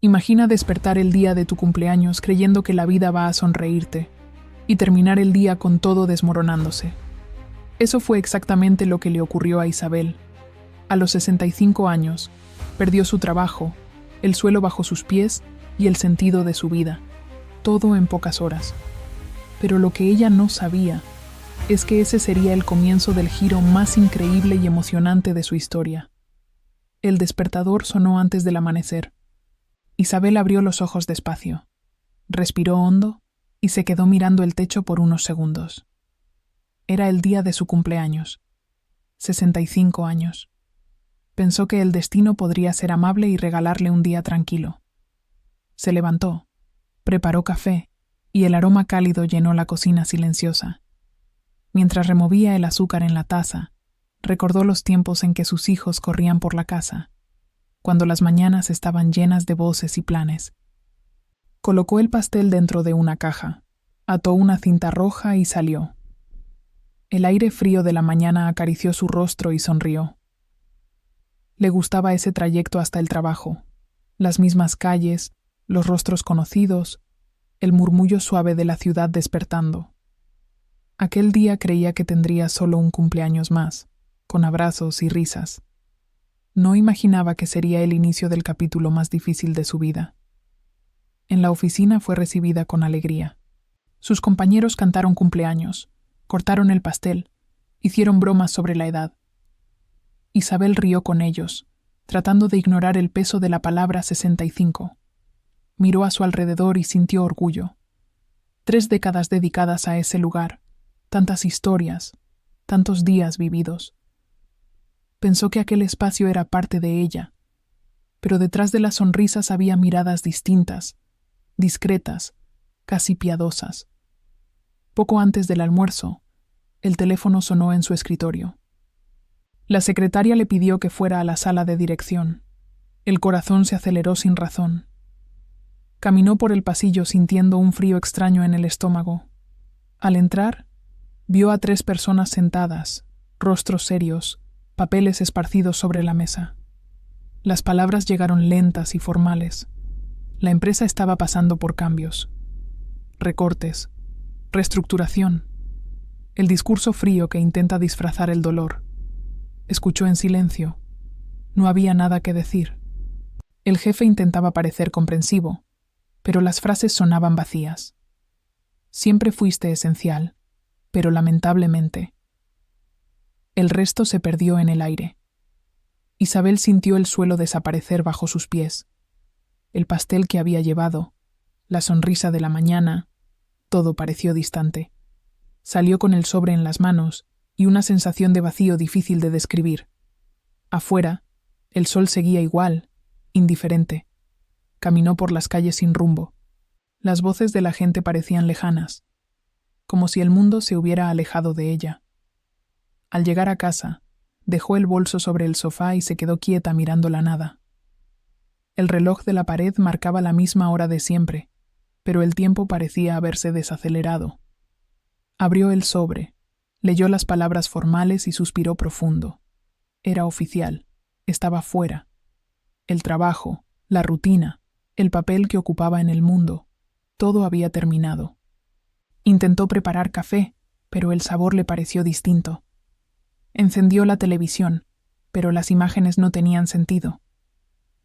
Imagina despertar el día de tu cumpleaños creyendo que la vida va a sonreírte y terminar el día con todo desmoronándose. Eso fue exactamente lo que le ocurrió a Isabel. A los 65 años, perdió su trabajo, el suelo bajo sus pies y el sentido de su vida. Todo en pocas horas. Pero lo que ella no sabía es que ese sería el comienzo del giro más increíble y emocionante de su historia. El despertador sonó antes del amanecer. Isabel abrió los ojos despacio, respiró hondo y se quedó mirando el techo por unos segundos. Era el día de su cumpleaños. 65 años. Pensó que el destino podría ser amable y regalarle un día tranquilo. Se levantó, preparó café y el aroma cálido llenó la cocina silenciosa. Mientras removía el azúcar en la taza, recordó los tiempos en que sus hijos corrían por la casa, cuando las mañanas estaban llenas de voces y planes. Colocó el pastel dentro de una caja, ató una cinta roja y salió. El aire frío de la mañana acarició su rostro y sonrió. Le gustaba ese trayecto hasta el trabajo, las mismas calles, los rostros conocidos, el murmullo suave de la ciudad despertando. Aquel día creía que tendría solo un cumpleaños más, con abrazos y risas. No imaginaba que sería el inicio del capítulo más difícil de su vida. En la oficina fue recibida con alegría. Sus compañeros cantaron cumpleaños, cortaron el pastel, hicieron bromas sobre la edad. Isabel rió con ellos, tratando de ignorar el peso de la palabra 65. Miró a su alrededor y sintió orgullo. 3 décadas dedicadas a ese lugar, tantas historias, tantos días vividos. Pensó que aquel espacio era parte de ella, pero detrás de las sonrisas había miradas distintas, discretas, casi piadosas. Poco antes del almuerzo, el teléfono sonó en su escritorio. La secretaria le pidió que fuera a la sala de dirección. El corazón se aceleró sin razón. Caminó por el pasillo sintiendo un frío extraño en el estómago. Al entrar, vio a 3 personas sentadas, rostros serios, papeles esparcidos sobre la mesa. Las palabras llegaron lentas y formales. La empresa estaba pasando por cambios. Recortes, reestructuración. El discurso frío que intenta disfrazar el dolor. Escuchó en silencio. No había nada que decir. El jefe intentaba parecer comprensivo, pero las frases sonaban vacías. Siempre fuiste esencial, pero lamentablemente. El resto se perdió en el aire. Isabel sintió el suelo desaparecer bajo sus pies. El pastel que había llevado, la sonrisa de la mañana, todo pareció distante. Salió con el sobre en las manos y una sensación de vacío difícil de describir. Afuera, el sol seguía igual, indiferente. Caminó por las calles sin rumbo. Las voces de la gente parecían lejanas, como si el mundo se hubiera alejado de ella. Al llegar a casa, dejó el bolso sobre el sofá y se quedó quieta mirando la nada. El reloj de la pared marcaba la misma hora de siempre, pero el tiempo parecía haberse desacelerado. Abrió el sobre, leyó las palabras formales y suspiró profundo. Era oficial, estaba fuera. El trabajo, la rutina, el papel que ocupaba en el mundo, todo había terminado. Intentó preparar café, pero el sabor le pareció distinto. Encendió la televisión, pero las imágenes no tenían sentido.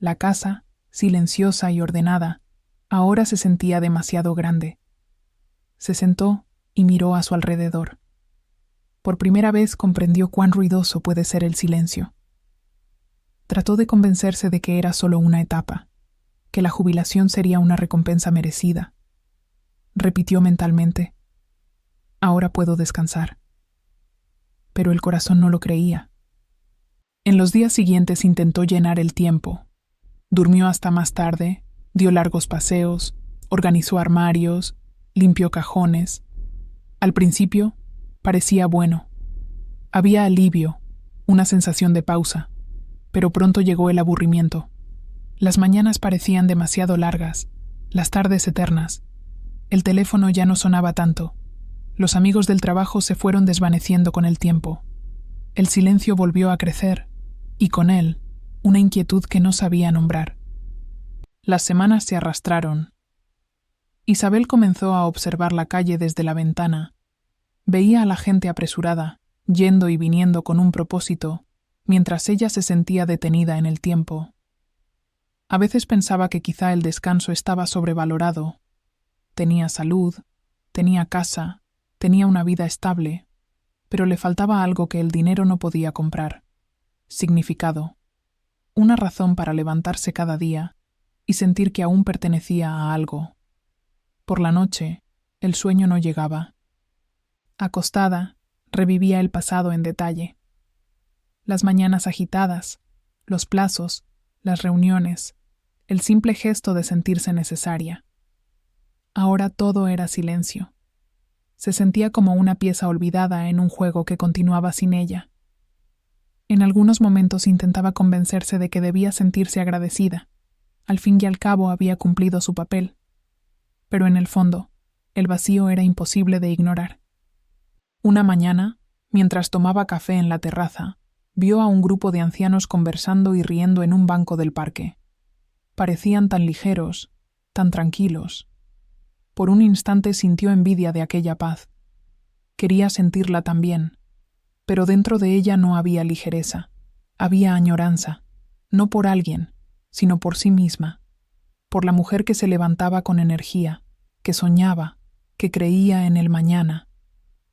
La casa, silenciosa y ordenada, ahora se sentía demasiado grande. Se sentó y miró a su alrededor. Por primera vez comprendió cuán ruidoso puede ser el silencio. Trató de convencerse de que era solo una etapa, que la jubilación sería una recompensa merecida. Repitió mentalmente: ahora puedo descansar. Pero el corazón no lo creía. En los días siguientes intentó llenar el tiempo. Durmió hasta más tarde, dio largos paseos, organizó armarios, limpió cajones. Al principio, parecía bueno. Había alivio, una sensación de pausa, pero pronto llegó el aburrimiento. Las mañanas parecían demasiado largas, las tardes eternas. El teléfono ya no sonaba tanto. Los amigos del trabajo se fueron desvaneciendo con el tiempo. El silencio volvió a crecer, y con él, una inquietud que no sabía nombrar. Las semanas se arrastraron. Isabel comenzó a observar la calle desde la ventana. Veía a la gente apresurada, yendo y viniendo con un propósito, mientras ella se sentía detenida en el tiempo. A veces pensaba que quizá el descanso estaba sobrevalorado. Tenía salud, tenía casa, tenía una vida estable, pero le faltaba algo que el dinero no podía comprar: significado, una razón para levantarse cada día y sentir que aún pertenecía a algo. Por la noche, el sueño no llegaba. Acostada, revivía el pasado en detalle. Las mañanas agitadas, los plazos, las reuniones, el simple gesto de sentirse necesaria. Ahora todo era silencio. Se sentía como una pieza olvidada en un juego que continuaba sin ella. En algunos momentos intentaba convencerse de que debía sentirse agradecida. Al fin y al cabo había cumplido su papel. Pero en el fondo, el vacío era imposible de ignorar. Una mañana, mientras tomaba café en la terraza, vio a un grupo de ancianos conversando y riendo en un banco del parque. Parecían tan ligeros, tan tranquilos. Por un instante sintió envidia de aquella paz. Quería sentirla también, pero dentro de ella no había ligereza, había añoranza, no por alguien, sino por sí misma, por la mujer que se levantaba con energía, que soñaba, que creía en el mañana.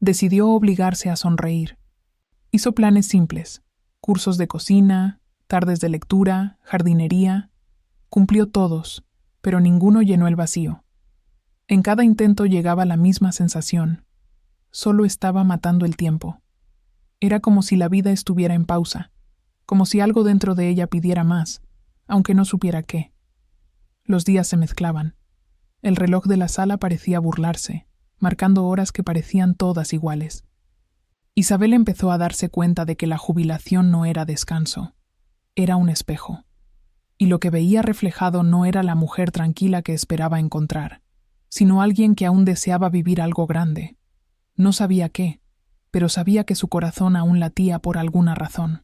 Decidió obligarse a sonreír. Hizo planes simples: cursos de cocina, tardes de lectura, jardinería. Cumplió todos, pero ninguno llenó el vacío. En cada intento llegaba la misma sensación. Solo estaba matando el tiempo. Era como si la vida estuviera en pausa, como si algo dentro de ella pidiera más, aunque no supiera qué. Los días se mezclaban. El reloj de la sala parecía burlarse, marcando horas que parecían todas iguales. Isabel empezó a darse cuenta de que la jubilación no era descanso, era un espejo. Y lo que veía reflejado no era la mujer tranquila que esperaba encontrar, sino alguien que aún deseaba vivir algo grande. No sabía qué, pero sabía que su corazón aún latía por alguna razón.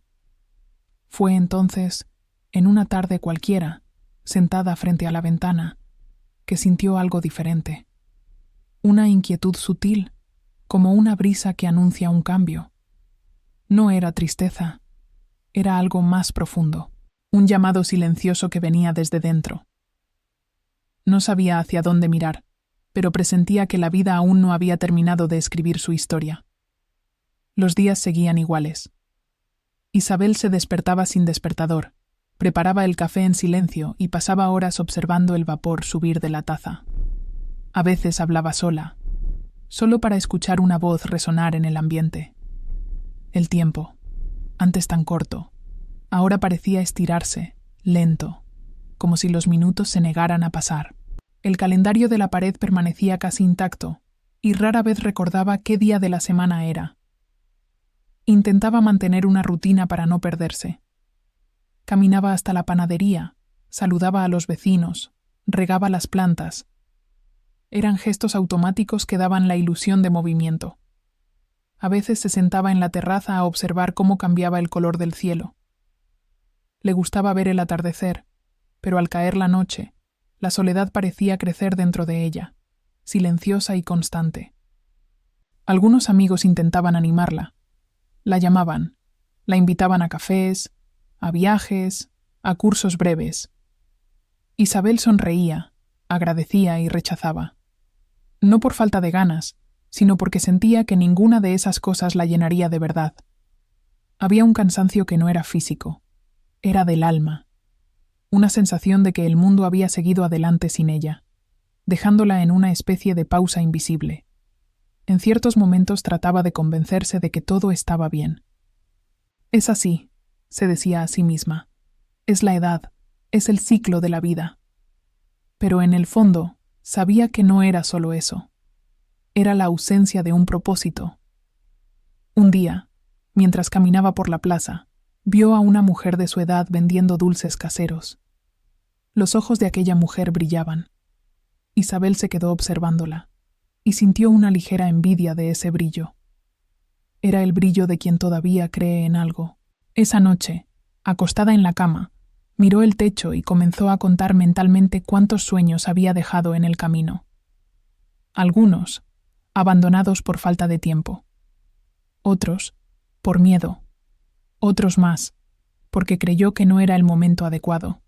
Fue entonces, en una tarde cualquiera, sentada frente a la ventana, que sintió algo diferente. Una inquietud sutil, como una brisa que anuncia un cambio. No era tristeza, era algo más profundo, un llamado silencioso que venía desde dentro. No sabía hacia dónde mirar, pero presentía que la vida aún no había terminado de escribir su historia. Los días seguían iguales. Isabel se despertaba sin despertador, preparaba el café en silencio y pasaba horas observando el vapor subir de la taza. A veces hablaba sola, solo para escuchar una voz resonar en el ambiente. El tiempo, antes tan corto, ahora parecía estirarse, lento, como si los minutos se negaran a pasar. El calendario de la pared permanecía casi intacto, y rara vez recordaba qué día de la semana era. Intentaba mantener una rutina para no perderse. Caminaba hasta la panadería, saludaba a los vecinos, regaba las plantas. Eran gestos automáticos que daban la ilusión de movimiento. A veces se sentaba en la terraza a observar cómo cambiaba el color del cielo. Le gustaba ver el atardecer, pero al caer la noche, la soledad parecía crecer dentro de ella, silenciosa y constante. Algunos amigos intentaban animarla. La llamaban, la invitaban a cafés, a viajes, a cursos breves. Isabel sonreía, agradecía y rechazaba. No por falta de ganas, sino porque sentía que ninguna de esas cosas la llenaría de verdad. Había un cansancio que no era físico, era del alma. Una sensación de que el mundo había seguido adelante sin ella, dejándola en una especie de pausa invisible. En ciertos momentos trataba de convencerse de que todo estaba bien. Es así, se decía a sí misma. Es la edad, es el ciclo de la vida. Pero en el fondo, sabía que no era solo eso. Era la ausencia de un propósito. Un día, mientras caminaba por la plaza, vio a una mujer de su edad vendiendo dulces caseros. Los ojos de aquella mujer brillaban. Isabel se quedó observándola y sintió una ligera envidia de ese brillo. Era el brillo de quien todavía cree en algo. Esa noche, acostada en la cama, Miró el techo y comenzó a contar mentalmente cuántos sueños había dejado en el camino. Algunos, abandonados por falta de tiempo. Otros, por miedo. Otros más, porque creyó que no era el momento adecuado.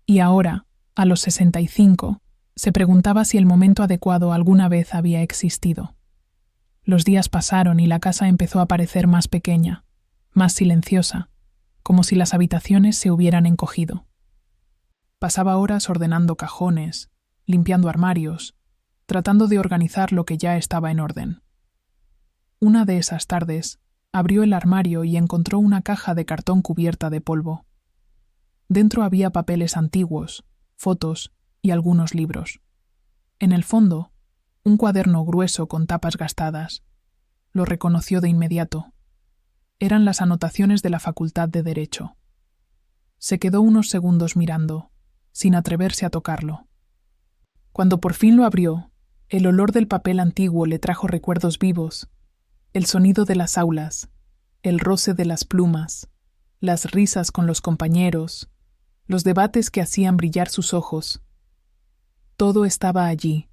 Y ahora, a los 65, se preguntaba si el momento adecuado alguna vez había existido. Los días pasaron y la casa empezó a parecer más pequeña, más silenciosa, como si las habitaciones se hubieran encogido. Pasaba horas ordenando cajones, limpiando armarios, tratando de organizar lo que ya estaba en orden. Una de esas tardes, abrió el armario y encontró una caja de cartón cubierta de polvo. Dentro había papeles antiguos, fotos y algunos libros. En el fondo, un cuaderno grueso con tapas gastadas. Lo reconoció de inmediato. Eran las anotaciones de la Facultad de Derecho. Se quedó unos segundos mirando, sin atreverse a tocarlo. Cuando por fin lo abrió, el olor del papel antiguo le trajo recuerdos vivos, el sonido de las aulas, el roce de las plumas, las risas con los compañeros, los debates que hacían brillar sus ojos. Todo estaba allí,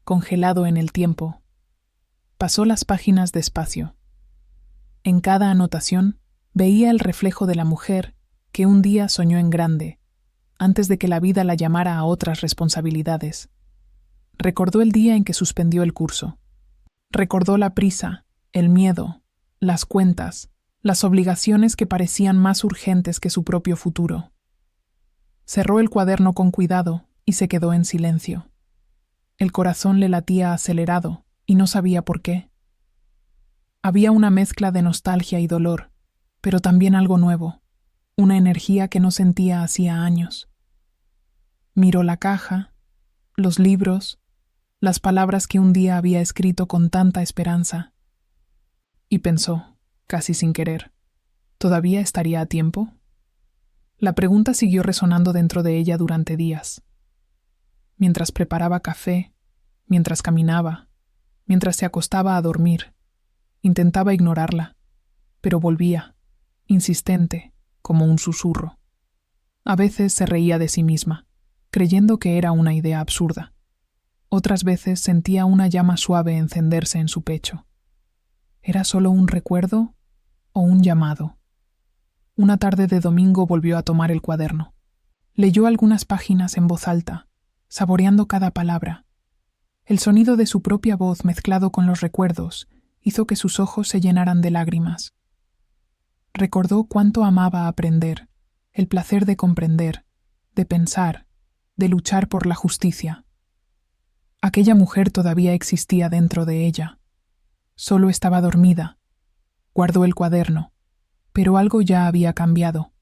congelado en el tiempo. Pasó las páginas despacio. En cada anotación veía el reflejo de la mujer que un día soñó en grande, antes de que la vida la llamara a otras responsabilidades. Recordó el día en que suspendió el curso. Recordó la prisa, el miedo, las cuentas, las obligaciones que parecían más urgentes que su propio futuro. Cerró el cuaderno con cuidado y se quedó en silencio. El corazón le latía acelerado y no sabía por qué. Había una mezcla de nostalgia y dolor, pero también algo nuevo, una energía que no sentía hacía años. Miró la caja, los libros, las palabras que un día había escrito con tanta esperanza. Y pensó, casi sin querer, ¿todavía estaría a tiempo? La pregunta siguió resonando dentro de ella durante días. Mientras preparaba café, mientras caminaba, mientras se acostaba a dormir, intentaba ignorarla, pero volvía, insistente, como un susurro. A veces se reía de sí misma, creyendo que era una idea absurda. Otras veces sentía una llama suave encenderse en su pecho. ¿Era solo un recuerdo o un llamado? Una tarde de domingo volvió a tomar el cuaderno. Leyó algunas páginas en voz alta, saboreando cada palabra. El sonido de su propia voz mezclado con los recuerdos hizo que sus ojos se llenaran de lágrimas. Recordó cuánto amaba aprender, el placer de comprender, de pensar, de luchar por la justicia. Aquella mujer todavía existía dentro de ella. Solo estaba dormida. Guardó el cuaderno, pero algo ya había cambiado.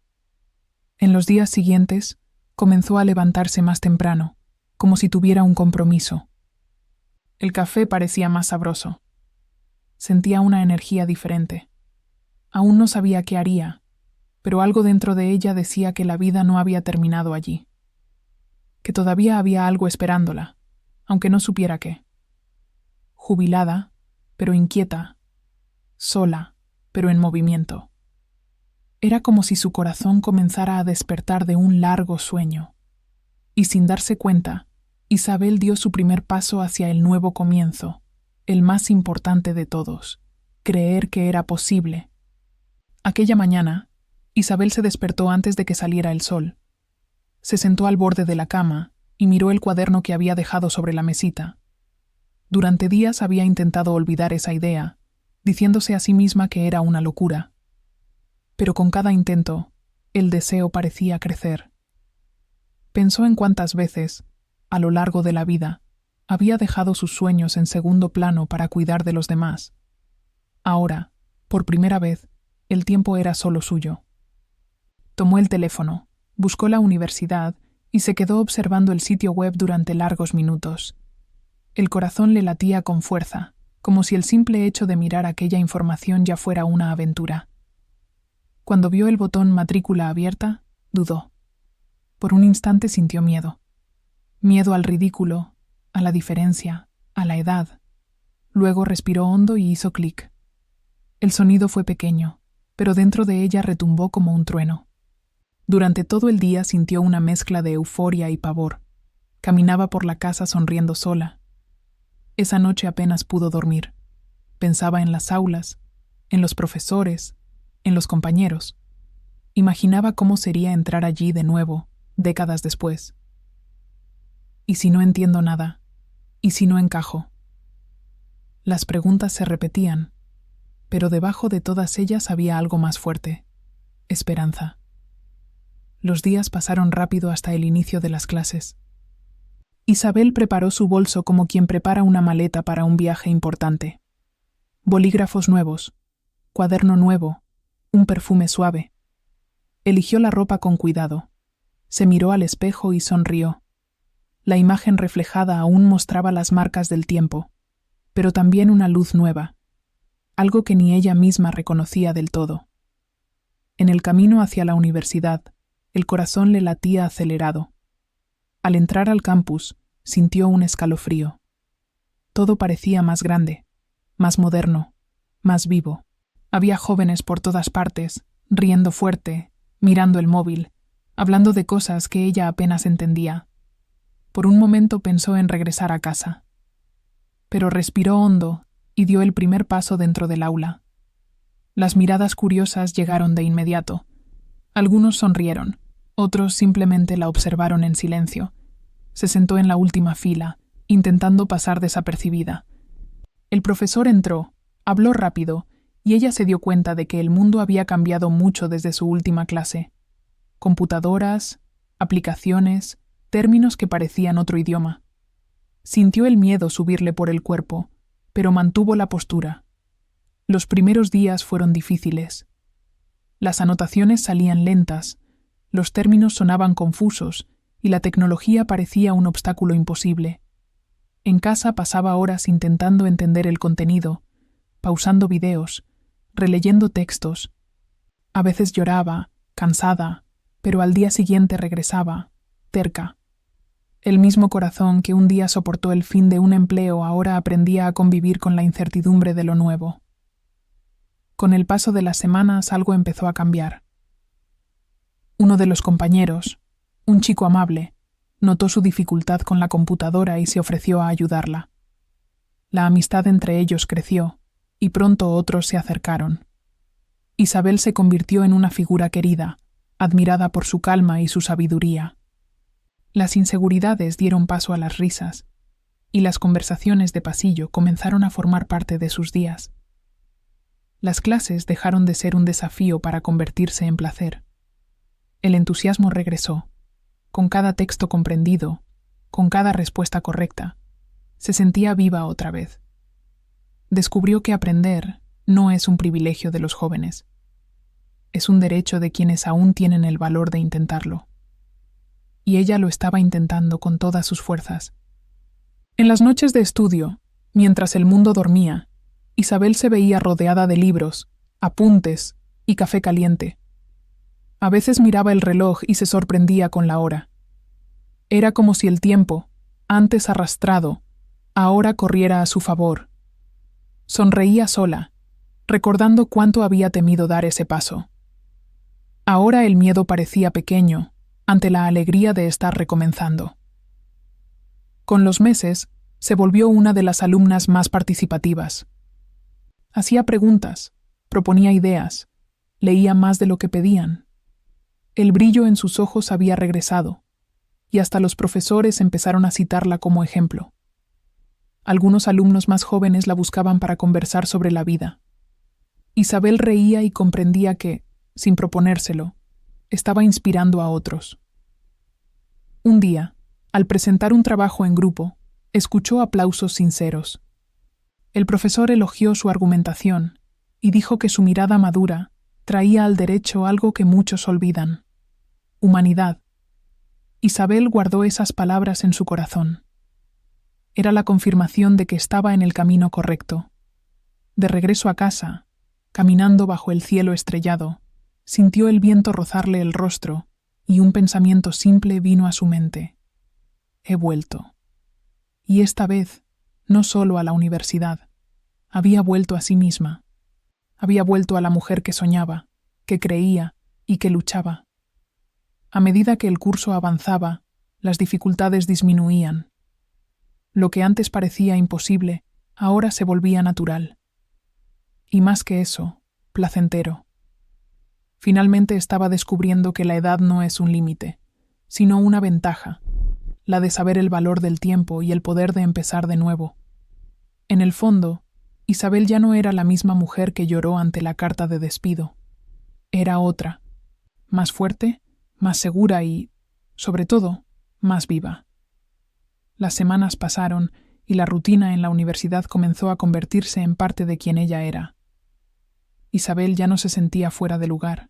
En los días siguientes, comenzó a levantarse más temprano, como si tuviera un compromiso. El café parecía más sabroso. Sentía una energía diferente. Aún no sabía qué haría, pero algo dentro de ella decía que la vida no había terminado allí. Que todavía había algo esperándola, aunque no supiera qué. Jubilada, pero inquieta. Sola, pero en movimiento. Era como si su corazón comenzara a despertar de un largo sueño. Y sin darse cuenta, Isabel dio su primer paso hacia el nuevo comienzo, el más importante de todos, creer que era posible. Aquella mañana, Isabel se despertó antes de que saliera el sol. Se sentó al borde de la cama y miró el cuaderno que había dejado sobre la mesita. Durante días había intentado olvidar esa idea, diciéndose a sí misma que era una locura. Pero con cada intento, el deseo parecía crecer. Pensó en cuántas veces, a lo largo de la vida, había dejado sus sueños en segundo plano para cuidar de los demás. Ahora, por primera vez, el tiempo era solo suyo. Tomó el teléfono, buscó la universidad y se quedó observando el sitio web durante largos minutos. El corazón le latía con fuerza, como si el simple hecho de mirar aquella información ya fuera una aventura. Cuando vio el botón matrícula abierta, dudó. Por un instante sintió miedo. Miedo al ridículo, a la diferencia, a la edad. Luego respiró hondo y hizo clic. El sonido fue pequeño, pero dentro de ella retumbó como un trueno. Durante todo el día sintió una mezcla de euforia y pavor. Caminaba por la casa sonriendo sola. Esa noche apenas pudo dormir. Pensaba en las aulas, en los profesores, en los compañeros. Imaginaba cómo sería entrar allí de nuevo, décadas después. ¿Y si no entiendo nada? ¿Y si no encajo? Las preguntas se repetían, pero debajo de todas ellas había algo más fuerte: esperanza. Los días pasaron rápido hasta el inicio de las clases. Isabel preparó su bolso como quien prepara una maleta para un viaje importante. Bolígrafos nuevos, cuaderno nuevo, un perfume suave. Eligió la ropa con cuidado. Se miró al espejo y sonrió. La imagen reflejada aún mostraba las marcas del tiempo, pero también una luz nueva, algo que ni ella misma reconocía del todo. En el camino hacia la universidad, el corazón le latía acelerado. Al entrar al campus, sintió un escalofrío. Todo parecía más grande, más moderno, más vivo. Había jóvenes por todas partes, riendo fuerte, mirando el móvil, hablando de cosas que ella apenas entendía. Por un momento pensó en regresar a casa. Pero respiró hondo y dio el primer paso dentro del aula. Las miradas curiosas llegaron de inmediato. Algunos sonrieron, otros simplemente la observaron en silencio. Se sentó en la última fila, intentando pasar desapercibida. El profesor entró, habló rápido, y ella se dio cuenta de que el mundo había cambiado mucho desde su última clase. Computadoras, aplicaciones, términos que parecían otro idioma. Sintió el miedo subirle por el cuerpo, pero mantuvo la postura. Los primeros días fueron difíciles. Las anotaciones salían lentas, los términos sonaban confusos y la tecnología parecía un obstáculo imposible. En casa pasaba horas intentando entender el contenido, pausando videos, releyendo textos. A veces lloraba, cansada, pero al día siguiente regresaba, terca. El mismo corazón que un día soportó el fin de un empleo ahora aprendía a convivir con la incertidumbre de lo nuevo. Con el paso de las semanas algo empezó a cambiar. Uno de los compañeros, un chico amable, notó su dificultad con la computadora y se ofreció a ayudarla. La amistad entre ellos creció, y pronto otros se acercaron. Isabel se convirtió en una figura querida, admirada por su calma y su sabiduría. Las inseguridades dieron paso a las risas, y las conversaciones de pasillo comenzaron a formar parte de sus días. Las clases dejaron de ser un desafío para convertirse en placer. El entusiasmo regresó. Con cada texto comprendido, con cada respuesta correcta, se sentía viva otra vez. Descubrió que aprender no es un privilegio de los jóvenes. Es un derecho de quienes aún tienen el valor de intentarlo. Y ella lo estaba intentando con todas sus fuerzas. En las noches de estudio, mientras el mundo dormía, Isabel se veía rodeada de libros, apuntes y café caliente. A veces miraba el reloj y se sorprendía con la hora. Era como si el tiempo, antes arrastrado, ahora corriera a su favor. Sonreía sola, recordando cuánto había temido dar ese paso. Ahora el miedo parecía pequeño ante la alegría de estar recomenzando. Con los meses, se volvió una de las alumnas más participativas. Hacía preguntas, proponía ideas, leía más de lo que pedían. El brillo en sus ojos había regresado, y hasta los profesores empezaron a citarla como ejemplo. Algunos alumnos más jóvenes la buscaban para conversar sobre la vida. Isabel reía y comprendía que, sin proponérselo, estaba inspirando a otros. Un día, al presentar un trabajo en grupo, escuchó aplausos sinceros. El profesor elogió su argumentación y dijo que su mirada madura traía al derecho algo que muchos olvidan: humanidad. Isabel guardó esas palabras en su corazón. Era la confirmación de que estaba en el camino correcto. De regreso a casa, caminando bajo el cielo estrellado, sintió el viento rozarle el rostro y un pensamiento simple vino a su mente: he vuelto. Y esta vez, no solo a la universidad, había vuelto a sí misma. Había vuelto a la mujer que soñaba, que creía y que luchaba. A medida que el curso avanzaba, las dificultades disminuían. Lo que antes parecía imposible, ahora se volvía natural. Y más que eso, placentero. Finalmente estaba descubriendo que la edad no es un límite, sino una ventaja, la de saber el valor del tiempo y el poder de empezar de nuevo. En el fondo, Isabel ya no era la misma mujer que lloró ante la carta de despido. Era otra, más fuerte, más segura y, sobre todo, más viva. Las semanas pasaron y la rutina en la universidad comenzó a convertirse en parte de quien ella era. Isabel ya no se sentía fuera de lugar.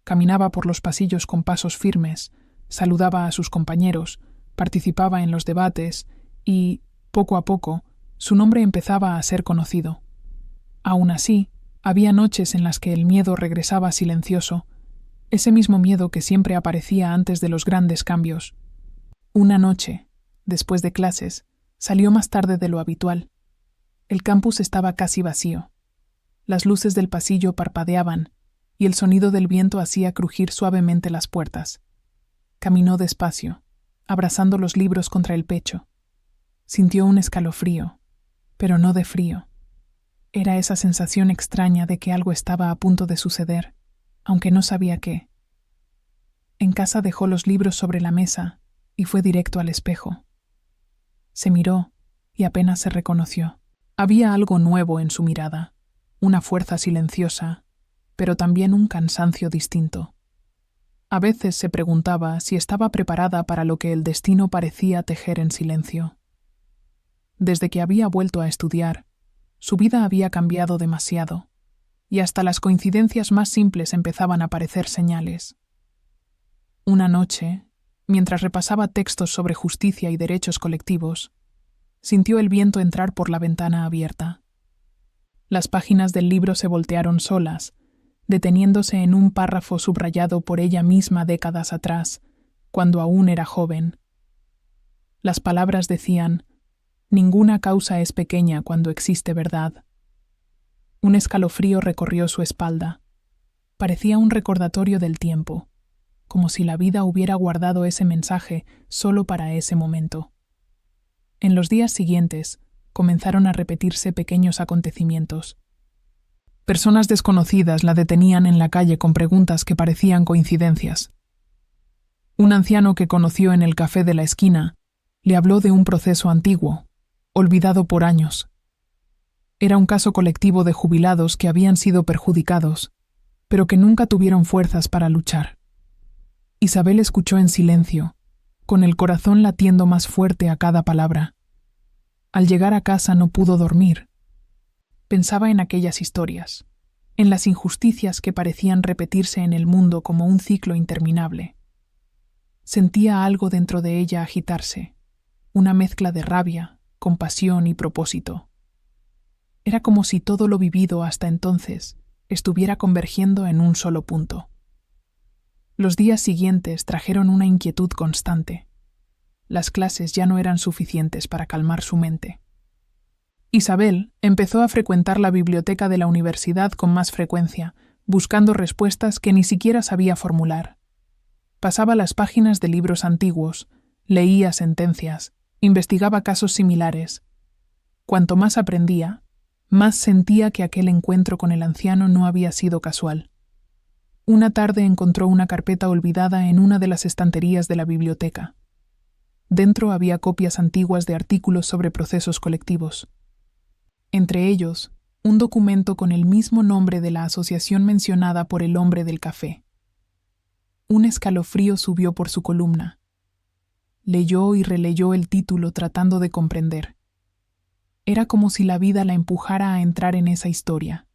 Caminaba por los pasillos con pasos firmes, saludaba a sus compañeros, participaba en los debates y, poco a poco, su nombre empezaba a ser conocido. Aún así, había noches en las que el miedo regresaba silencioso, ese mismo miedo que siempre aparecía antes de los grandes cambios. Una noche, después de clases, salió más tarde de lo habitual. El campus estaba casi vacío. Las luces del pasillo parpadeaban y el sonido del viento hacía crujir suavemente las puertas. Caminó despacio, abrazando los libros contra el pecho. Sintió un escalofrío, pero no de frío. Era esa sensación extraña de que algo estaba a punto de suceder, aunque no sabía qué. En casa dejó los libros sobre la mesa y fue directo al espejo. Se miró y apenas se reconoció. Había algo nuevo en su mirada, una fuerza silenciosa, pero también un cansancio distinto. A veces se preguntaba si estaba preparada para lo que el destino parecía tejer en silencio. Desde que había vuelto a estudiar, su vida había cambiado demasiado, y hasta las coincidencias más simples empezaban a parecer señales. Una noche, mientras repasaba textos sobre justicia y derechos colectivos, sintió el viento entrar por la ventana abierta. Las páginas del libro se voltearon solas, deteniéndose en un párrafo subrayado por ella misma décadas atrás, cuando aún era joven. Las palabras decían: «Ninguna causa es pequeña cuando existe verdad». Un escalofrío recorrió su espalda. Parecía un recordatorio del tiempo, como si la vida hubiera guardado ese mensaje solo para ese momento. En los días siguientes, comenzaron a repetirse pequeños acontecimientos. Personas desconocidas la detenían en la calle con preguntas que parecían coincidencias. Un anciano que conoció en el café de la esquina le habló de un proceso antiguo, olvidado por años. Era un caso colectivo de jubilados que habían sido perjudicados, pero que nunca tuvieron fuerzas para luchar. Isabel escuchó en silencio, con el corazón latiendo más fuerte a cada palabra. Al llegar a casa no pudo dormir. Pensaba en aquellas historias, en las injusticias que parecían repetirse en el mundo como un ciclo interminable. Sentía algo dentro de ella agitarse, una mezcla de rabia, compasión y propósito. Era como si todo lo vivido hasta entonces estuviera convergiendo en un solo punto. Los días siguientes trajeron una inquietud constante. Las clases ya no eran suficientes para calmar su mente. Isabel empezó a frecuentar la biblioteca de la universidad con más frecuencia, buscando respuestas que ni siquiera sabía formular. Pasaba las páginas de libros antiguos, leía sentencias, investigaba casos similares. Cuanto más aprendía, más sentía que aquel encuentro con el anciano no había sido casual. Una tarde encontró una carpeta olvidada en una de las estanterías de la biblioteca. Dentro había copias antiguas de artículos sobre procesos colectivos. Entre ellos, un documento con el mismo nombre de la asociación mencionada por el hombre del café. Un escalofrío subió por su columna. Leyó y releyó el título tratando de comprender. Era como si la vida la empujara a entrar en esa historia.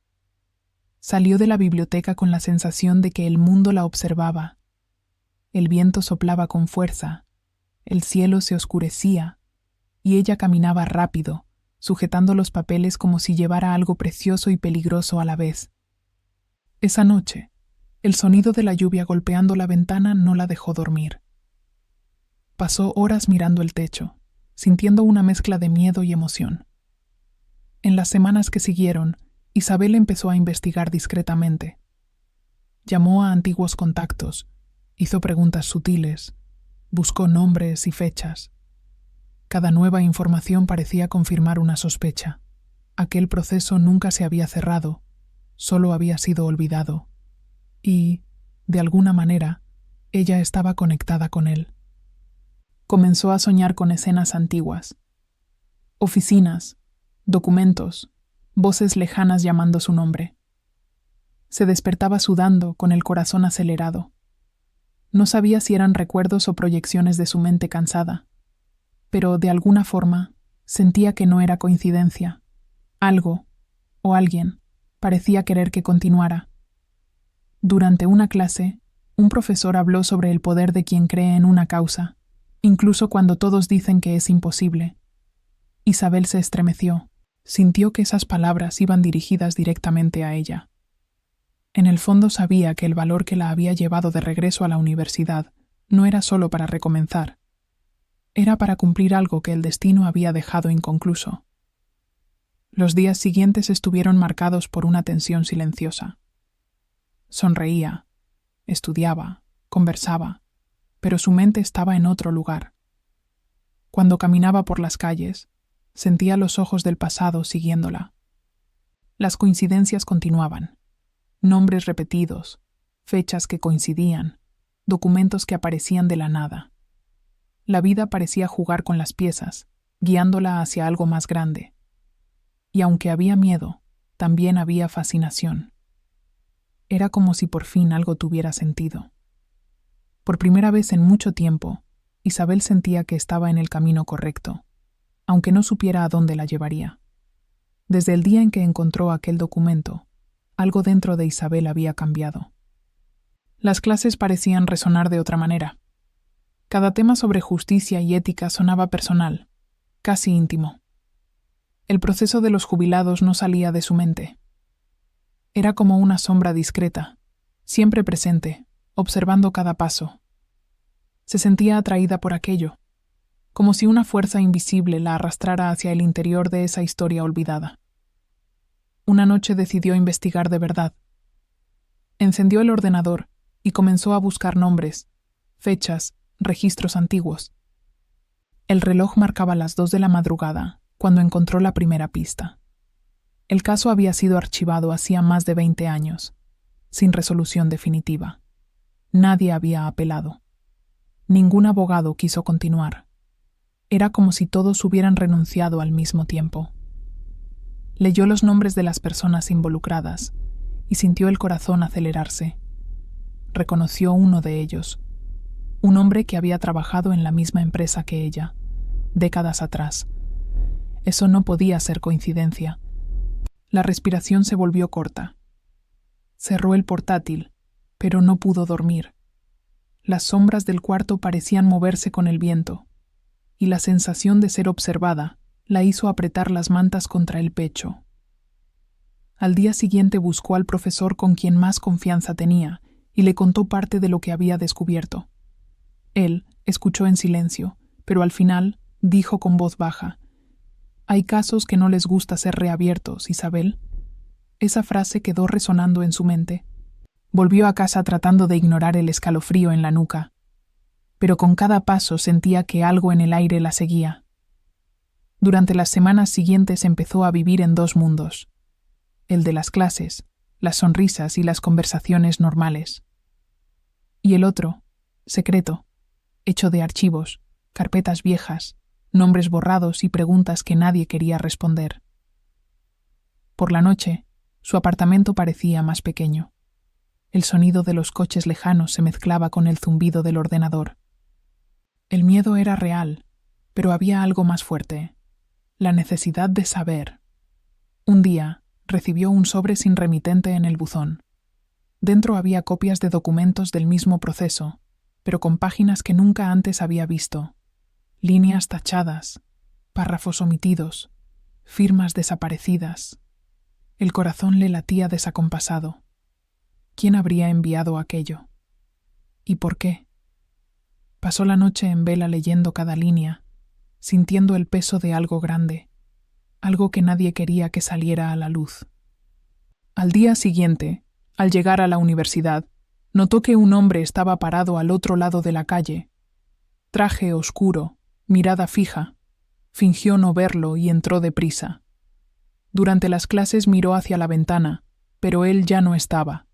Salió de la biblioteca con la sensación de que el mundo la observaba. El viento soplaba con fuerza, el cielo se oscurecía, y ella caminaba rápido, sujetando los papeles como si llevara algo precioso y peligroso a la vez. Esa noche, el sonido de la lluvia golpeando la ventana no la dejó dormir. Pasó horas mirando el techo, sintiendo una mezcla de miedo y emoción. En las semanas que siguieron, Isabel empezó a investigar discretamente. Llamó a antiguos contactos, Hizo preguntas sutiles, buscó nombres y fechas. Cada nueva información parecía confirmar una sospecha. Aquel proceso nunca se había cerrado, solo había sido olvidado. Y, de alguna manera, ella estaba conectada con él. Comenzó a soñar con escenas antiguas. Oficinas, documentos, voces lejanas llamando su nombre. Se despertaba sudando, con el corazón acelerado. No sabía si eran recuerdos o proyecciones de su mente cansada, pero de alguna forma sentía que no era coincidencia. Algo, o alguien, parecía querer que continuara. Durante una clase, un profesor habló sobre el poder de quien cree en una causa, incluso cuando todos dicen que es imposible. Isabel se estremeció, sintió que esas palabras iban dirigidas directamente a ella. En el fondo sabía que el valor que la había llevado de regreso a la universidad no era solo para recomenzar, era para cumplir algo que el destino había dejado inconcluso. Los días siguientes estuvieron marcados por una tensión silenciosa. Sonreía, estudiaba, conversaba, pero su mente estaba en otro lugar. Cuando caminaba por las calles, sentía los ojos del pasado siguiéndola. Las coincidencias continuaban. Nombres repetidos, fechas que coincidían, documentos que aparecían de la nada. La vida parecía jugar con las piezas, guiándola hacia algo más grande. Y aunque había miedo, también había fascinación. Era como si por fin algo tuviera sentido. Por primera vez en mucho tiempo, Isabel sentía que estaba en el camino correcto, aunque no supiera a dónde la llevaría. Desde el día en que encontró aquel documento, algo dentro de Isabel había cambiado. Las clases parecían resonar de otra manera. Cada tema sobre justicia y ética sonaba personal, casi íntimo. El proceso de los jubilados no salía de su mente. Era como una sombra discreta, siempre presente, observando cada paso. Se sentía atraída por aquello, como si una fuerza invisible la arrastrara hacia el interior de esa historia olvidada. Una noche decidió investigar de verdad. Encendió el ordenador y comenzó a buscar nombres, fechas, registros antiguos. El reloj marcaba las 2 de la madrugada cuando encontró la primera pista. El caso había sido archivado hacía más de 20 años, sin resolución definitiva. Nadie había apelado. Ningún abogado quiso continuar. Era como si todos hubieran renunciado al mismo tiempo. Leyó los nombres de las personas involucradas y sintió el corazón acelerarse. Reconoció uno de ellos, un hombre que había trabajado en la misma empresa que ella, décadas atrás. Eso no podía ser coincidencia. La respiración se volvió corta. Cerró el portátil, pero no pudo dormir. Las sombras del cuarto parecían moverse con el viento, y la sensación de ser observada la hizo apretar las mantas contra el pecho. Al día siguiente buscó al profesor con quien más confianza tenía y le contó parte de lo que había descubierto. Él escuchó en silencio, pero al final dijo con voz baja: «Hay casos que no les gusta ser reabiertos, Isabel». Esa frase quedó resonando en su mente. Volvió a casa tratando de ignorar el escalofrío en la nuca, pero con cada paso sentía que algo en el aire la seguía. Durante las semanas siguientes empezó a vivir en 2 mundos: el de las clases, las sonrisas y las conversaciones normales, y el otro, secreto, hecho de archivos, carpetas viejas, nombres borrados y preguntas que nadie quería responder. Por la noche, su apartamento parecía más pequeño. El sonido de los coches lejanos se mezclaba con el zumbido del ordenador. El miedo era real, pero había algo más fuerte: la necesidad de saber. Un día, recibió un sobre sin remitente en el buzón. Dentro había copias de documentos del mismo proceso, pero con páginas que nunca antes había visto. Líneas tachadas, párrafos omitidos, firmas desaparecidas. El corazón le latía desacompasado. ¿Quién habría enviado aquello? ¿Y por qué? Pasó la noche en vela leyendo cada línea, sintiendo el peso de algo grande, algo que nadie quería que saliera a la luz. Al día siguiente, al llegar a la universidad, notó que un hombre estaba parado al otro lado de la calle. Traje oscuro, mirada fija. Fingió no verlo y entró deprisa. Durante las clases miró hacia la ventana, pero él ya no estaba.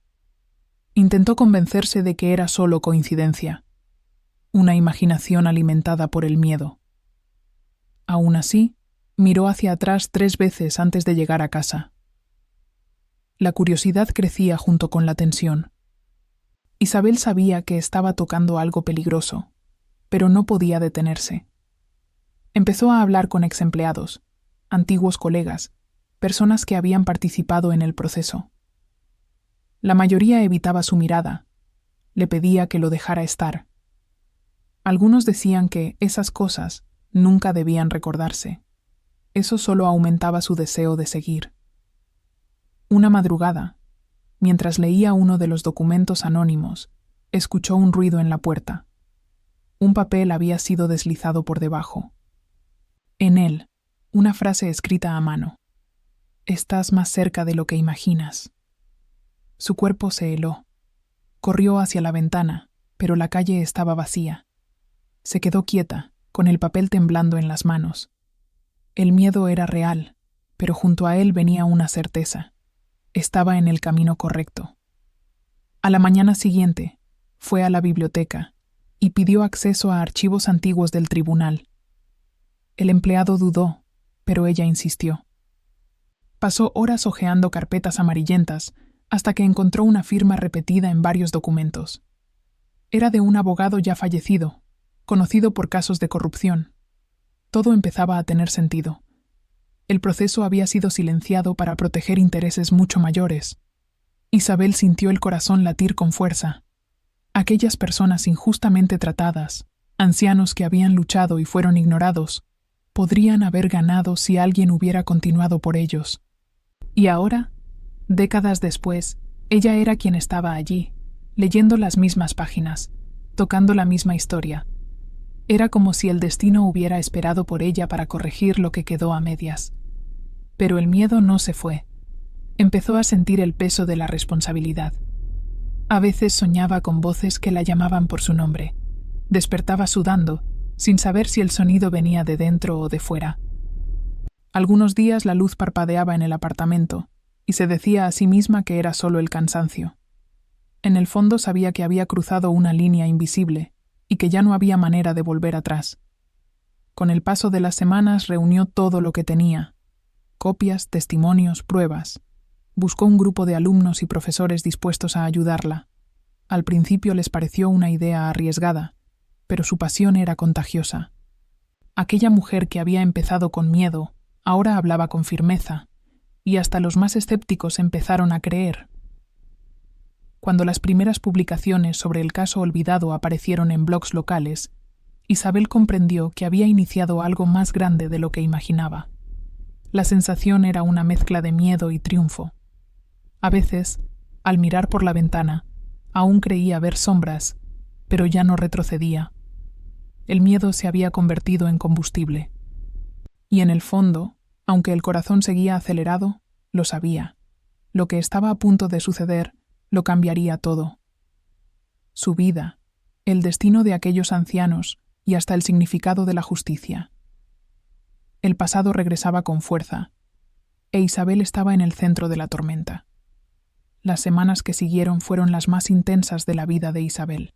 Intentó convencerse de que era solo coincidencia, una imaginación alimentada por el miedo. Aún así, miró hacia atrás 3 veces antes de llegar a casa. La curiosidad crecía junto con la tensión. Isabel sabía que estaba tocando algo peligroso, pero no podía detenerse. Empezó a hablar con exempleados, antiguos colegas, personas que habían participado en el proceso. La mayoría evitaba su mirada, le pedía que lo dejara estar. Algunos decían que esas cosas nunca debían recordarse. Eso solo aumentaba su deseo de seguir. Una madrugada, mientras leía uno de los documentos anónimos, escuchó un ruido en la puerta. Un papel había sido deslizado por debajo. En él, una frase escrita a mano. «Estás más cerca de lo que imaginas». Su cuerpo se heló. Corrió hacia la ventana, pero la calle estaba vacía. Se quedó quieta, con el papel temblando en las manos. El miedo era real, pero junto a él venía una certeza. Estaba en el camino correcto. A la mañana siguiente, fue a la biblioteca y pidió acceso a archivos antiguos del tribunal. El empleado dudó, pero ella insistió. Pasó horas hojeando carpetas amarillentas hasta que encontró una firma repetida en varios documentos. Era de un abogado ya fallecido, conocido por casos de corrupción. Todo empezaba a tener sentido. El proceso había sido silenciado para proteger intereses mucho mayores. Isabel sintió el corazón latir con fuerza. Aquellas personas injustamente tratadas, ancianos que habían luchado y fueron ignorados, podrían haber ganado si alguien hubiera continuado por ellos. Y ahora, décadas después, ella era quien estaba allí, leyendo las mismas páginas, tocando la misma historia. Era como si el destino hubiera esperado por ella para corregir lo que quedó a medias. Pero el miedo no se fue. Empezó a sentir el peso de la responsabilidad. A veces soñaba con voces que la llamaban por su nombre. Despertaba sudando, sin saber si el sonido venía de dentro o de fuera. Algunos días la luz parpadeaba en el apartamento, y se decía a sí misma que era solo el cansancio. En el fondo sabía que había cruzado una línea invisible, y que ya no había manera de volver atrás. Con el paso de las semanas reunió todo lo que tenía: copias, testimonios, pruebas. Buscó un grupo de alumnos y profesores dispuestos a ayudarla. Al principio les pareció una idea arriesgada, pero su pasión era contagiosa. Aquella mujer que había empezado con miedo, ahora hablaba con firmeza, y hasta los más escépticos empezaron a creer. Cuando las primeras publicaciones sobre el caso olvidado aparecieron en blogs locales, Isabel comprendió que había iniciado algo más grande de lo que imaginaba. La sensación era una mezcla de miedo y triunfo. A veces, al mirar por la ventana, aún creía ver sombras, pero ya no retrocedía. El miedo se había convertido en combustible. Y en el fondo, aunque el corazón seguía acelerado, lo sabía. Lo que estaba a punto de suceder lo cambiaría todo. Su vida, el destino de aquellos ancianos y hasta el significado de la justicia. El pasado regresaba con fuerza, e Isabel estaba en el centro de la tormenta. Las semanas que siguieron fueron las más intensas de la vida de Isabel.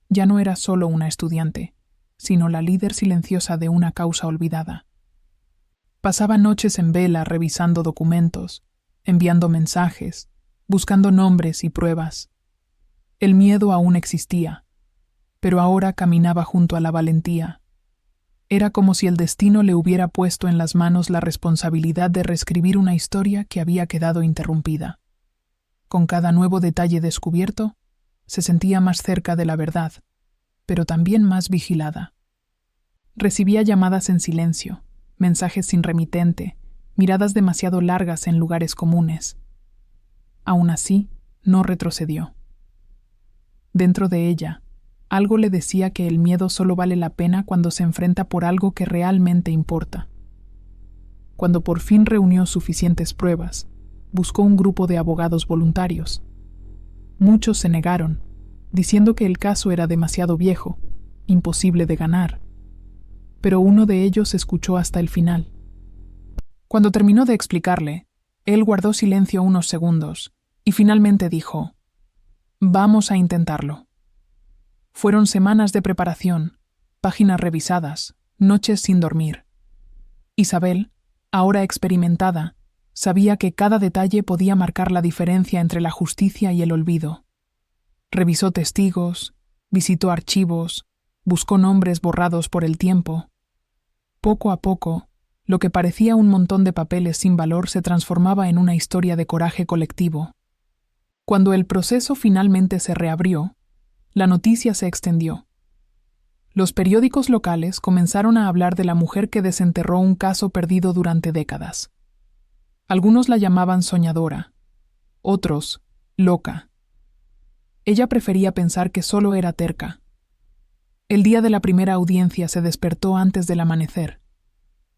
Ya no era solo una estudiante, sino la líder silenciosa de una causa olvidada. Pasaba noches en vela revisando documentos, enviando mensajes, buscando nombres y pruebas. El miedo aún existía, pero ahora caminaba junto a la valentía. Era como si el destino le hubiera puesto en las manos la responsabilidad de reescribir una historia que había quedado interrumpida. Con cada nuevo detalle descubierto, se sentía más cerca de la verdad, pero también más vigilada. Recibía llamadas en silencio, mensajes sin remitente, miradas demasiado largas en lugares comunes. Aún así, no retrocedió. Dentro de ella, algo le decía que el miedo solo vale la pena cuando se enfrenta por algo que realmente importa. Cuando por fin reunió suficientes pruebas, buscó un grupo de abogados voluntarios. Muchos se negaron, diciendo que el caso era demasiado viejo, imposible de ganar. Pero uno de ellos escuchó hasta el final. Cuando terminó de explicarle, él guardó silencio unos segundos y finalmente dijo: «Vamos a intentarlo». Fueron semanas de preparación, páginas revisadas, noches sin dormir. Isabel, ahora experimentada, sabía que cada detalle podía marcar la diferencia entre la justicia y el olvido. Revisó testigos, visitó archivos, buscó nombres borrados por el tiempo. Poco a poco, lo que parecía un montón de papeles sin valor se transformaba en una historia de coraje colectivo. Cuando el proceso finalmente se reabrió, la noticia se extendió. Los periódicos locales comenzaron a hablar de la mujer que desenterró un caso perdido durante décadas. Algunos la llamaban soñadora, otros, loca. Ella prefería pensar que solo era terca. El día de la primera audiencia se despertó antes del amanecer.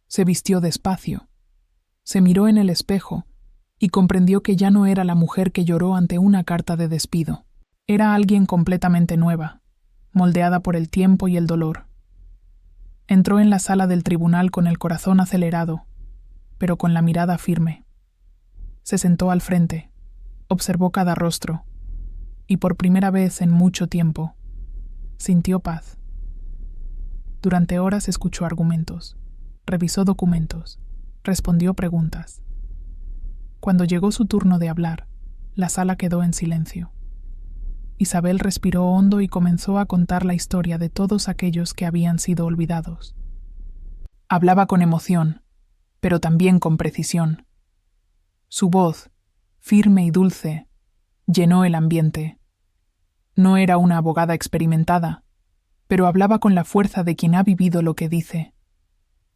Se vistió despacio. Se miró en el espejo y comprendió que ya no era la mujer que lloró ante una carta de despido. Era alguien completamente nueva, moldeada por el tiempo y el dolor. Entró en la sala del tribunal con el corazón acelerado, pero con la mirada firme. Se sentó al frente, observó cada rostro, y por primera vez en mucho tiempo, sintió paz. Durante horas escuchó argumentos, revisó documentos, respondió preguntas. Cuando llegó su turno de hablar, la sala quedó en silencio. Isabel respiró hondo y comenzó a contar la historia de todos aquellos que habían sido olvidados. Hablaba con emoción, pero también con precisión. Su voz, firme y dulce, llenó el ambiente. No era una abogada experimentada, pero hablaba con la fuerza de quien ha vivido lo que dice.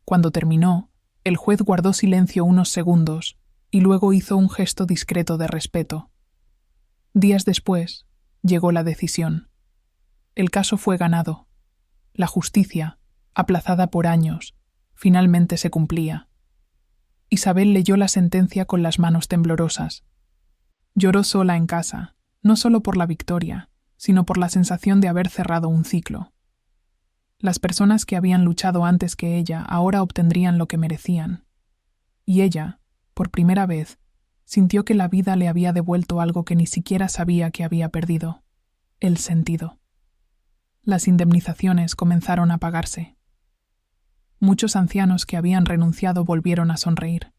Cuando terminó, el juez guardó silencio unos segundos y luego hizo un gesto discreto de respeto. Días después, llegó la decisión. El caso fue ganado. La justicia, aplazada por años, finalmente se cumplía. Isabel leyó la sentencia con las manos temblorosas. Lloró sola en casa, no solo por la victoria, sino por la sensación de haber cerrado un ciclo. Las personas que habían luchado antes que ella ahora obtendrían lo que merecían. Y ella, por primera vez, sintió que la vida le había devuelto algo que ni siquiera sabía que había perdido: el sentido. Las indemnizaciones comenzaron a pagarse. Muchos ancianos que habían renunciado volvieron a sonreír.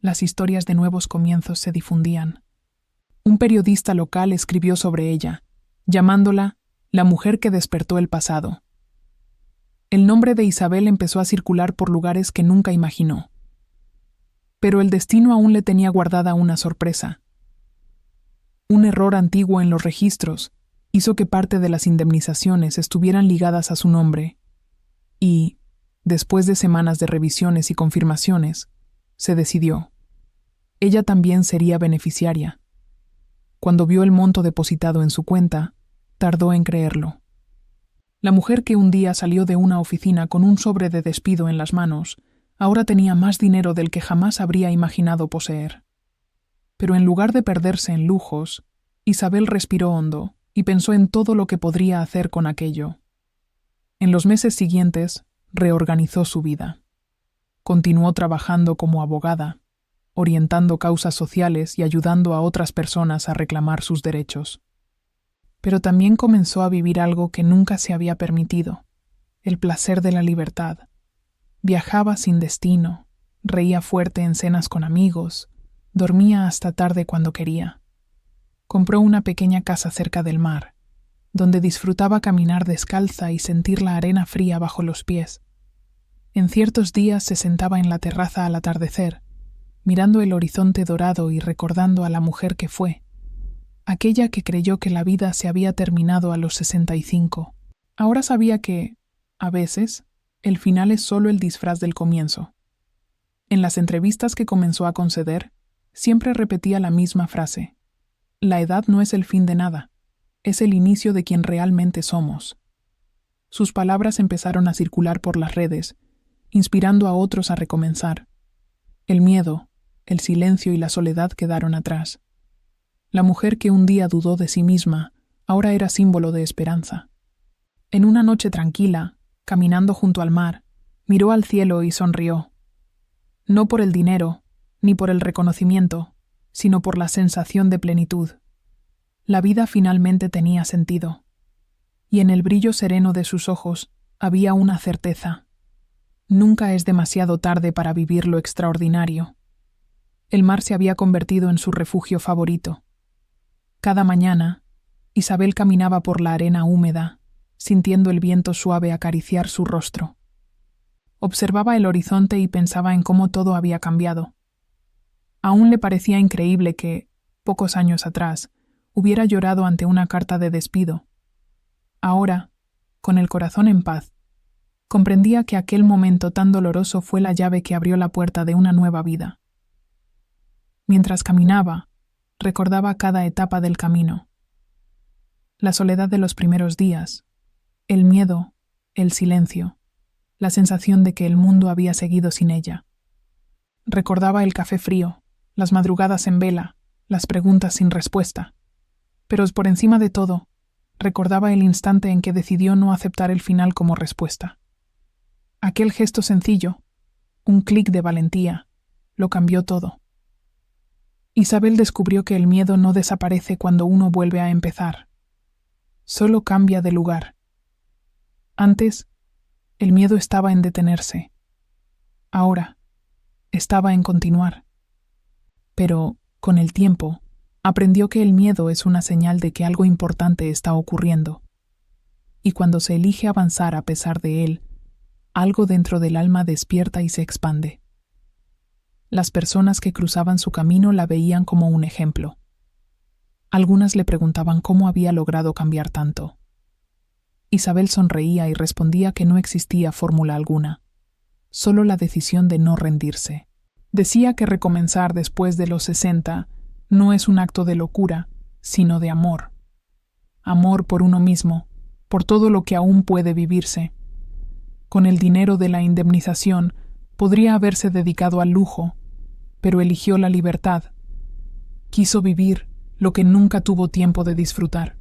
Las historias de nuevos comienzos se difundían. Un periodista local escribió sobre ella, llamándola la mujer que despertó el pasado. El nombre de Isabel empezó a circular por lugares que nunca imaginó. Pero el destino aún le tenía guardada una sorpresa. Un error antiguo en los registros hizo que parte de las indemnizaciones estuvieran ligadas a su nombre y, después de semanas de revisiones y confirmaciones, se decidió. Ella también sería beneficiaria. Cuando vio el monto depositado en su cuenta, tardó en creerlo. La mujer que un día salió de una oficina con un sobre de despido en las manos, ahora tenía más dinero del que jamás habría imaginado poseer. Pero en lugar de perderse en lujos, Isabel respiró hondo y pensó en todo lo que podría hacer con aquello. En los meses siguientes, reorganizó su vida. Continuó trabajando como abogada, orientando causas sociales y ayudando a otras personas a reclamar sus derechos. Pero también comenzó a vivir algo que nunca se había permitido: el placer de la libertad. Viajaba sin destino, reía fuerte en cenas con amigos, dormía hasta tarde cuando quería. Compró una pequeña casa cerca del mar, donde disfrutaba caminar descalza y sentir la arena fría bajo los pies. En ciertos días se sentaba en la terraza al atardecer, mirando el horizonte dorado y recordando a la mujer que fue, aquella que creyó que la vida se había terminado a los 65. Ahora sabía que, a veces, el final es solo el disfraz del comienzo. En las entrevistas que comenzó a conceder, siempre repetía la misma frase: la edad no es el fin de nada, es el inicio de quien realmente somos. Sus palabras empezaron a circular por las redes, inspirando a otros a recomenzar. El miedo, el silencio y la soledad quedaron atrás. La mujer que un día dudó de sí misma, ahora era símbolo de esperanza. En una noche tranquila, caminando junto al mar, miró al cielo y sonrió. No por el dinero, ni por el reconocimiento, sino por la sensación de plenitud. La vida finalmente tenía sentido. Y en el brillo sereno de sus ojos había una certeza. Nunca es demasiado tarde para vivir lo extraordinario. El mar se había convertido en su refugio favorito. Cada mañana, Isabel caminaba por la arena húmeda, sintiendo el viento suave acariciar su rostro. Observaba el horizonte y pensaba en cómo todo había cambiado. Aún le parecía increíble que, pocos años atrás, hubiera llorado ante una carta de despido. Ahora, con el corazón en paz, comprendía que aquel momento tan doloroso fue la llave que abrió la puerta de una nueva vida. Mientras caminaba, recordaba cada etapa del camino. La soledad de los primeros días, el miedo, el silencio, la sensación de que el mundo había seguido sin ella. Recordaba el café frío, las madrugadas en vela, las preguntas sin respuesta. Pero por encima de todo, recordaba el instante en que decidió no aceptar el final como respuesta. Aquel gesto sencillo, un clic de valentía, lo cambió todo. Isabel descubrió que el miedo no desaparece cuando uno vuelve a empezar. Solo cambia de lugar. Antes, el miedo estaba en detenerse. Ahora, estaba en continuar. Pero, con el tiempo, aprendió que el miedo es una señal de que algo importante está ocurriendo. Y cuando se elige avanzar a pesar de él, algo dentro del alma despierta y se expande. Las personas que cruzaban su camino la veían como un ejemplo. Algunas le preguntaban cómo había logrado cambiar tanto. Isabel sonreía y respondía que no existía fórmula alguna, solo la decisión de no rendirse. Decía que recomenzar después de los 60 no es un acto de locura, sino de amor. Amor por uno mismo, por todo lo que aún puede vivirse. Con el dinero de la indemnización podría haberse dedicado al lujo, pero eligió la libertad. Quiso vivir lo que nunca tuvo tiempo de disfrutar.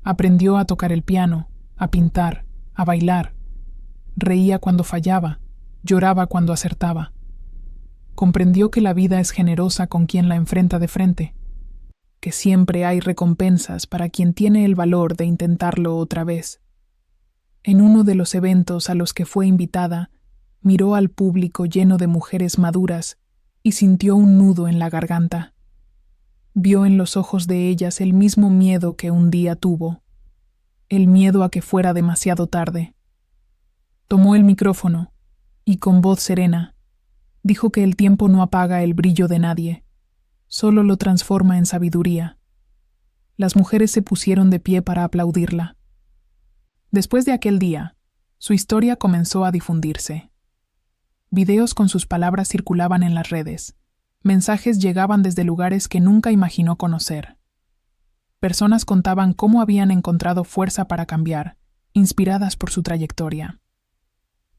Aprendió a tocar el piano, a pintar, a bailar. Reía cuando fallaba, lloraba cuando acertaba. Comprendió que la vida es generosa con quien la enfrenta de frente, que siempre hay recompensas para quien tiene el valor de intentarlo otra vez. En uno de los eventos a los que fue invitada, miró al público lleno de mujeres maduras y sintió un nudo en la garganta. Vio en los ojos de ellas el mismo miedo que un día tuvo, el miedo a que fuera demasiado tarde. Tomó el micrófono y, con voz serena, dijo que el tiempo no apaga el brillo de nadie, solo lo transforma en sabiduría. Las mujeres se pusieron de pie para aplaudirla. Después de aquel día, su historia comenzó a difundirse. Videos con sus palabras circulaban en las redes. Mensajes llegaban desde lugares que nunca imaginó conocer. Personas contaban cómo habían encontrado fuerza para cambiar, inspiradas por su trayectoria.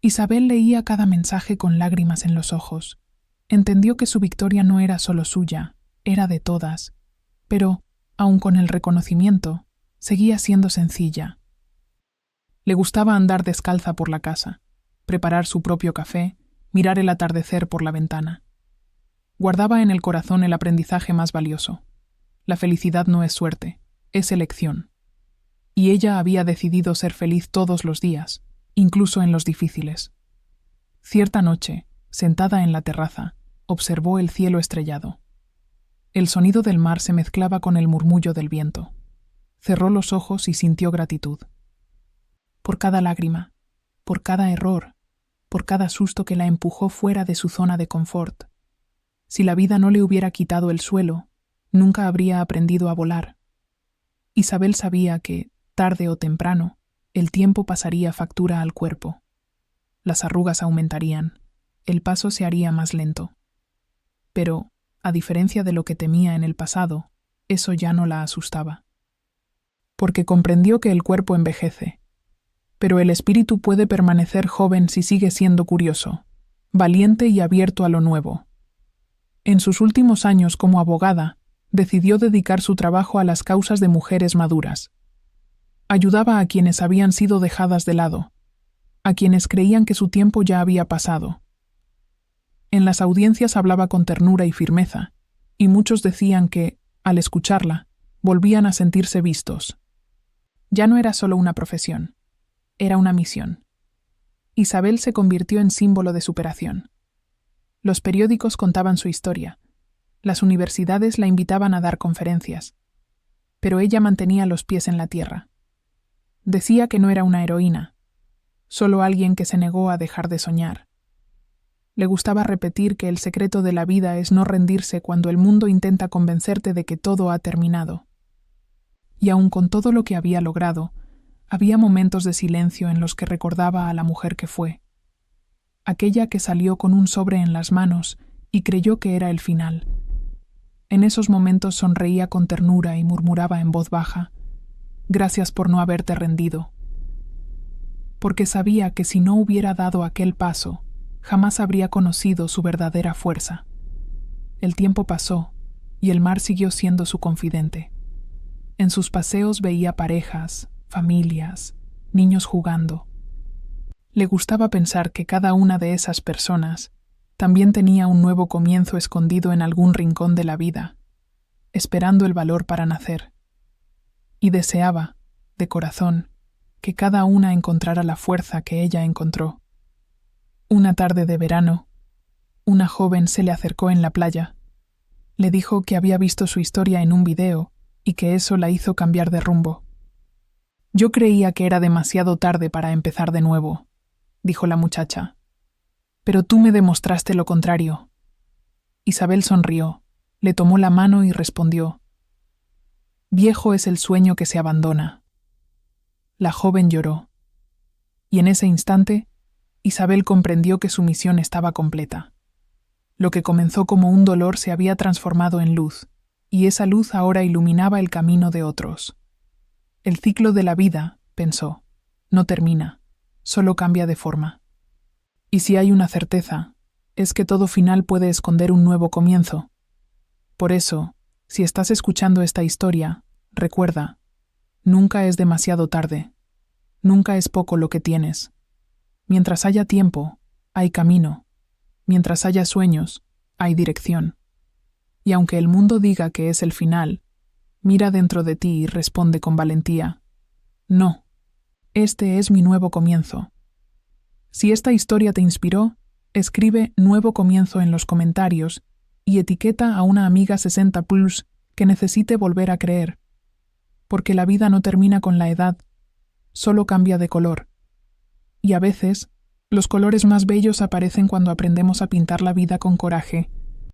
Isabel leía cada mensaje con lágrimas en los ojos. Entendió que su victoria no era solo suya, era de todas. Pero, aun con el reconocimiento, seguía siendo sencilla. Le gustaba andar descalza por la casa, preparar su propio café, mirar el atardecer por la ventana. Guardaba en el corazón el aprendizaje más valioso. La felicidad no es suerte, es elección. Y ella había decidido ser feliz todos los días, incluso en los difíciles. Cierta noche, sentada en la terraza, observó el cielo estrellado. El sonido del mar se mezclaba con el murmullo del viento. Cerró los ojos y sintió gratitud. Por cada lágrima, por cada error, por cada susto que la empujó fuera de su zona de confort. Si la vida no le hubiera quitado el suelo, nunca habría aprendido a volar. Isabel sabía que, tarde o temprano, el tiempo pasaría factura al cuerpo. Las arrugas aumentarían, el paso se haría más lento. Pero, a diferencia de lo que temía en el pasado, eso ya no la asustaba. Porque comprendió que el cuerpo envejece, pero el espíritu puede permanecer joven si sigue siendo curioso, valiente y abierto a lo nuevo. En sus últimos años como abogada, decidió dedicar su trabajo a las causas de mujeres maduras. Ayudaba a quienes habían sido dejadas de lado, a quienes creían que su tiempo ya había pasado. En las audiencias hablaba con ternura y firmeza, y muchos decían que, al escucharla, volvían a sentirse vistos. Ya no era solo una profesión, era una misión. Isabel se convirtió en símbolo de superación. Los periódicos contaban su historia, las universidades la invitaban a dar conferencias, pero ella mantenía los pies en la tierra. Decía que no era una heroína, solo alguien que se negó a dejar de soñar. Le gustaba repetir que el secreto de la vida es no rendirse cuando el mundo intenta convencerte de que todo ha terminado. Y aun con todo lo que había logrado, había momentos de silencio en los que recordaba a la mujer que fue, aquella que salió con un sobre en las manos y creyó que era el final. En esos momentos sonreía con ternura y murmuraba en voz baja: «Gracias por no haberte rendido». Porque sabía que si no hubiera dado aquel paso, jamás habría conocido su verdadera fuerza. El tiempo pasó, y el mar siguió siendo su confidente. En sus paseos veía parejas, familias, niños jugando. Le gustaba pensar que cada una de esas personas también tenía un nuevo comienzo escondido en algún rincón de la vida, esperando el valor para nacer. Y deseaba, de corazón, que cada una encontrara la fuerza que ella encontró. Una tarde de verano, una joven se le acercó en la playa. Le dijo que había visto su historia en un video y que eso la hizo cambiar de rumbo. «Yo creía que era demasiado tarde para empezar de nuevo», dijo la muchacha. «Pero tú me demostraste lo contrario». Isabel sonrió, le tomó la mano y respondió: «Viejo es el sueño que se abandona». La joven lloró, y en ese instante Isabel comprendió que su misión estaba completa. Lo que comenzó como un dolor se había transformado en luz, y esa luz ahora iluminaba el camino de otros. El ciclo de la vida, pensó, no termina, solo cambia de forma. Y si hay una certeza, es que todo final puede esconder un nuevo comienzo. Por eso, si estás escuchando esta historia, recuerda, nunca es demasiado tarde, nunca es poco lo que tienes. Mientras haya tiempo, hay camino. Mientras haya sueños, hay dirección. Y aunque el mundo diga que es el final, mira dentro de ti y responde con valentía: no, este es mi nuevo comienzo. Si esta historia te inspiró, escribe «Nuevo comienzo» en los comentarios y etiqueta a una amiga 60+ que necesite volver a creer. Porque la vida no termina con la edad, solo cambia de color. Y a veces, los colores más bellos aparecen cuando aprendemos a pintar la vida con coraje